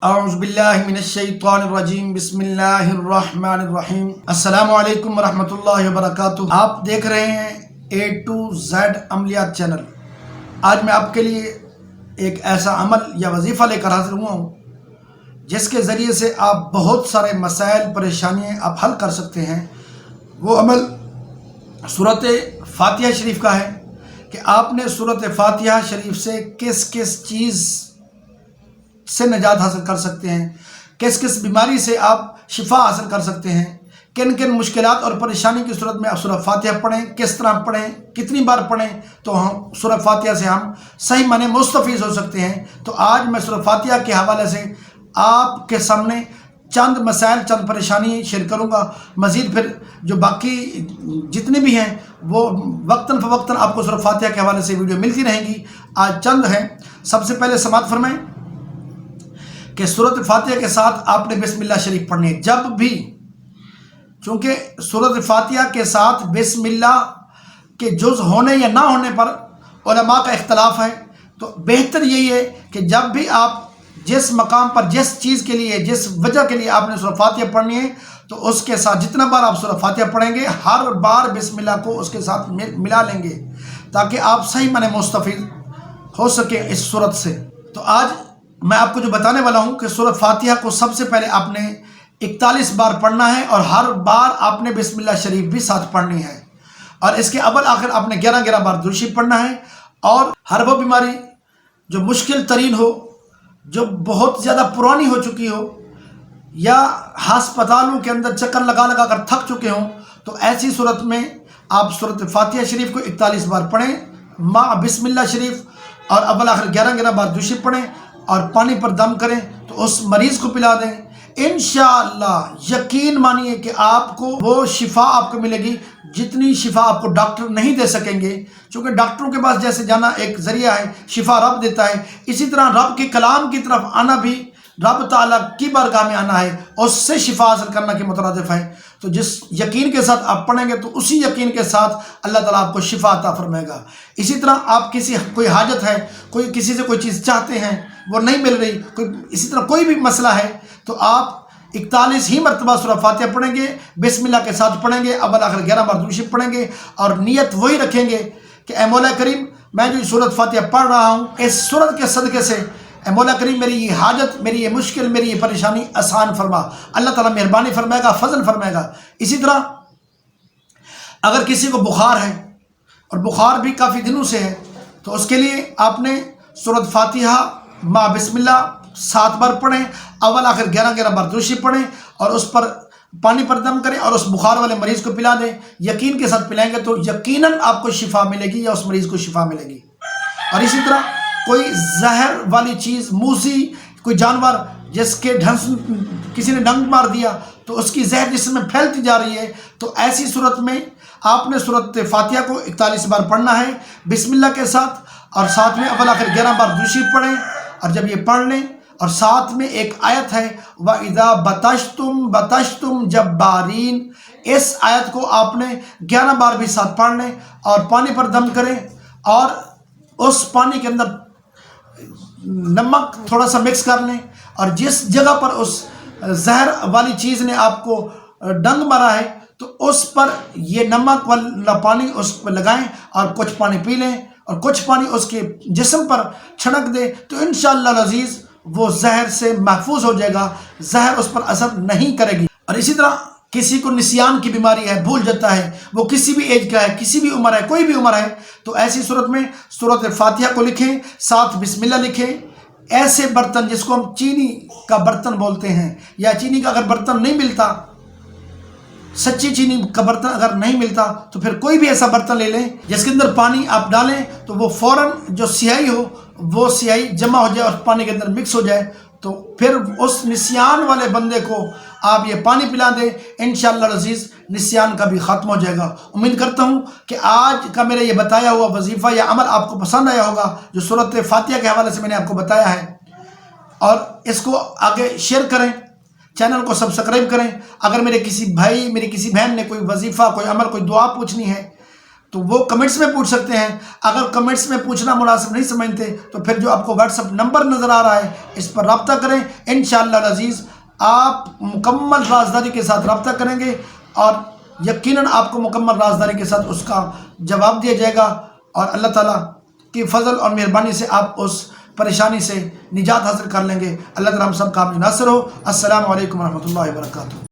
اعوذ باللہ من الشیطان الرجیم بسم اللہ الرحمن الرحیم السلام علیکم ورحمۃ اللہ وبرکاتہ۔ آپ دیکھ رہے ہیں A to Z عملیات چینل۔ آج میں آپ کے لیے ایک ایسا عمل یا وظیفہ لے کر حاضر ہوا ہوں جس کے ذریعے سے آپ بہت سارے مسائل پریشانیاں آپ حل کر سکتے ہیں۔ وہ عمل سورۃ فاتحہ شریف کا ہے کہ آپ نے سورۃ فاتحہ شریف سے کس کس چیز سے نجات حاصل کر سکتے ہیں، کس کس بیماری سے آپ شفا حاصل کر سکتے ہیں، کن کن مشکلات اور پریشانی کی صورت میں آپ سورہ فاتحہ پڑھیں، کس طرح پڑھیں، کتنی بار پڑھیں تو ہم سورہ فاتحہ سے ہم صحیح معنی مستفیض ہو سکتے ہیں۔ تو آج میں سورہ فاتحہ کے حوالے سے آپ کے سامنے چند مسائل، چند پریشانی شیئر کروں گا۔ مزید پھر جو باقی جتنے بھی ہیں وہ وقتاً فوقتاً آپ کو سورہ فاتحہ کے حوالے سے ویڈیو ملتی رہیں گی۔ آج چند ہیں۔ سب سے پہلے سماعت فرمائیں کہ سورۃ فاتحہ کے ساتھ آپ نے بسم اللہ شریف پڑھنی ہے جب بھی، چونکہ سورۃ فاتحہ کے ساتھ بسم اللہ کے جز ہونے یا نہ ہونے پر علماء کا اختلاف ہے۔ تو بہتر یہی ہے کہ جب بھی آپ جس مقام پر، جس چیز کے لیے، جس وجہ کے لیے آپ نے سورۃ فاتحہ پڑھنی ہے تو اس کے ساتھ جتنا بار آپ سورۃ فاتحہ پڑھیں گے ہر بار بسم اللہ کو اس کے ساتھ ملا لیں گے تاکہ آپ صحیح معنی مستفید ہو سکیں اس صورت سے۔ تو آج میں آپ کو جو بتانے والا ہوں کہ سورۃ فاتحہ کو سب سے پہلے آپ نے 41 بار پڑھنا ہے اور ہر بار آپ نے بسم اللہ شریف بھی ساتھ پڑھنی ہے، اور اس کے اول آخر آپ نے 11 بار درود شریف پڑھنا ہے۔ اور ہر وہ بیماری جو مشکل ترین ہو، جو بہت زیادہ پرانی ہو چکی ہو، یا ہسپتالوں کے اندر چکر لگا لگا کر تھک چکے ہوں، تو ایسی صورت میں آپ سورۃ فاتحہ شریف کو 41 بار پڑھیں مع بسم اللہ شریف، اور اول آخر 11 بار درود شریف پڑھیں اور پانی پر دم کریں تو اس مریض کو پلا دیں۔ انشاءاللہ یقین مانیے کہ آپ کو وہ شفا آپ کو ملے گی جتنی شفا آپ کو ڈاکٹر نہیں دے سکیں گے، چونکہ ڈاکٹروں کے پاس جیسے جانا ایک ذریعہ ہے، شفا رب دیتا ہے، اسی طرح رب کے کلام کی طرف آنا بھی رب تعالیٰ کی بارگاہ میں آنا ہے، اس سے شفا حاصل کرنا کے مترادف ہے۔ تو جس یقین کے ساتھ آپ پڑھیں گے تو اسی یقین کے ساتھ اللہ تعالیٰ آپ کو شفا عطا فرمائے گا۔ اسی طرح آپ کوئی حاجت ہے، کوئی کسی سے کوئی چیز چاہتے ہیں وہ نہیں مل رہی، اسی طرح کوئی بھی مسئلہ ہے تو آپ 41 ہی مرتبہ سورہ فاتحہ پڑھیں گے، بسم اللہ کے ساتھ پڑھیں گے، اول آخر 11 بار درود شریف پڑھیں گے، اور نیت وہی رکھیں گے کہ اے مولا کریم، میں جو سورۃ فاتحہ پڑھ رہا ہوں اس سورت کے صدقے سے اے مولا کریم میری یہ حاجت، میری یہ مشکل، میری یہ پریشانی آسان فرما۔ اللہ تعالیٰ مہربانی فرمائے گا، فضل فرمائے گا۔ اسی طرح اگر کسی کو بخار ہے اور بخار بھی کافی دنوں سے ہے تو اس کے لیے آپ نے سورۃ فاتحہ مع بسم اللہ 7 بار پڑھیں، اول آخر 11 بار درود شریف پڑھیں اور اس پر پانی پر دم کریں اور اس بخار والے مریض کو پلا دیں۔ یقین کے ساتھ پلائیں گے تو یقیناً آپ کو شفا ملے گی یا اس مریض کو شفا ملے گی۔ اور اسی طرح کوئی زہر والی چیز، موذی کوئی جانور جس کے کسی نے ڈنک مار دیا تو اس کی زہر جسم میں پھیلتی جا رہی ہے، تو ایسی صورت میں آپ نے سورۃ فاتحہ کو 41 بار پڑھنا ہے بسم اللہ کے ساتھ، اور ساتھ میں اول آخر 11 بار درود شریف پڑھیں۔ اور جب یہ پڑھ لیں اور ساتھ میں ایک آیت ہے وَإِذَا بَطَشْتُمْ بَطَشْتُمْ جَبَّارِينَ، اس آیت کو آپ نے 11 بار بھی ساتھ پڑھ لیں اور پانی پر دم کریں، اور اس پانی کے اندر نمک تھوڑا سا مکس کر لیں، اور جس جگہ پر اس زہر والی چیز نے آپ کو ڈنگ مارا ہے تو اس پر یہ نمک والا پانی اس پر لگائیں اور کچھ پانی پی لیں اور کچھ پانی اس کے جسم پر چھڑک دیں، تو انشاءاللہ العزیز وہ زہر سے محفوظ ہو جائے گا، زہر اس پر اثر نہیں کرے گی۔ اور اسی طرح کسی کو نسیان کی بیماری ہے، بھول جاتا ہے، وہ کسی بھی ایج کا ہے، کسی بھی عمر ہے، کوئی بھی عمر ہے، تو ایسی صورت میں سورۃ فاتحہ کو لکھیں، ساتھ بسم اللہ لکھیں۔ ایسے برتن جس کو ہم چینی کا برتن بولتے ہیں، یا چینی کا اگر برتن نہیں ملتا، سچی چینی کا برتن اگر نہیں ملتا تو پھر کوئی بھی ایسا برتن لے لیں جس کے اندر پانی آپ ڈالیں تو وہ فوراً جو سیاہی ہو وہ سیاہی جمع ہو جائے اور پانی کے اندر مکس ہو جائے، تو پھر اس نسیان والے بندے کو آپ یہ پانی پلا دیں، انشاءاللہ العزیز نسیان کا بھی ختم ہو جائے گا۔ امید کرتا ہوں کہ آج کا میرا یہ بتایا ہوا وظیفہ یا عمل آپ کو پسند آیا ہوگا جو سورۃ فاتحہ کے حوالے سے میں نے آپ کو بتایا ہے، اور اس کو آگے شیئر کریں، چینل کو سبسکرائب کریں۔ اگر میرے کسی بھائی، میری کسی بہن نے کوئی وظیفہ، کوئی عمل، کوئی دعا پوچھنی ہے تو وہ کمنٹس میں پوچھ سکتے ہیں. اگر کمنٹس میں پوچھنا مناسب نہیں سمجھتے تو پھر جو آپ کو واٹس ایپ نمبر نظر آ رہا ہے اس پر رابطہ کریں. انشاءاللہ العزیز آپ مکمل رازداری کے ساتھ رابطہ کریں گے اور یقیناً آپ کو مکمل رازداری کے ساتھ اس کا جواب دیا جائے گا، اور اللہ تعالیٰ کی فضل اور مہربانی سے آپ اس پریشانی سے نجات حاصل کر لیں گے. اللہ تعالیٰ ہم سب کا ناصر ہو. السلام علیکم ورحمۃ اللہ وبرکاتہ.